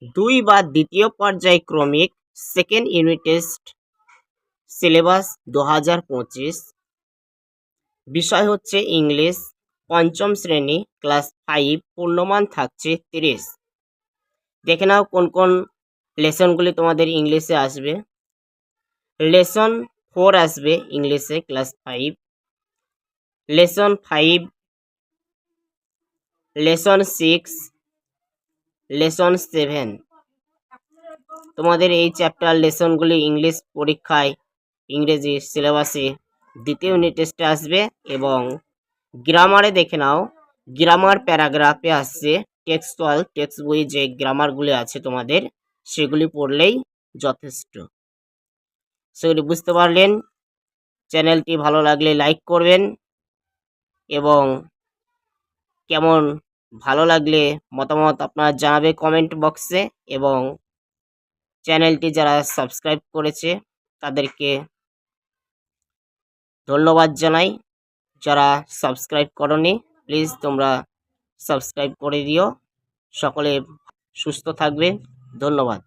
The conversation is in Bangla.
2 বা দ্বিতীয় পর্যায়ক্রমিক সেকেন্ড ইউনিট টেস্ট সিলেবাস 2025। বিষয় হচ্ছে ইংলিশ, পঞ্চম শ্রেণী ক্লাস 5, পূর্ণমান থাকছে 30। দেখে নাও কোন কোন লেসনগুলি তোমাদের ইংলিশে আসবে। লেসন 4 আসবে ইংলিশে ক্লাস 5, লেসন 5, লেসন 6, লেসন 7। তোমাদের এই চ্যাপ্টার লেসনগুলি ইংলিশ পরীক্ষায় ইংরেজি সিলেবাসে দ্বিতীয় ইউনিট টেস্টে আসবে। এবং গ্রামারে দেখে নাও, গ্রামার প্যারাগ্রাফে আসছে টেক্সচুয়াল, টেক্সট বই যে গ্রামারগুলি আছে তোমাদের সেগুলি পড়লেই যথেষ্ট। সেগুলি বুঝতে পারলেন। চ্যানেলটি ভালো লাগলে লাইক করবেন এবং কেমন ভালো লাগলে মতামত আপনারা জানাবে কমেন্ট বক্সে। এবং চ্যানেলটি যারা সাবস্ক্রাইব করেছে তাদেরকে ধন্যবাদ জানাই। যারা সাবস্ক্রাইব করনি প্লিজ তোমরা সাবস্ক্রাইব করে দিও। সকলে সুস্থ থাকবে। ধন্যবাদ।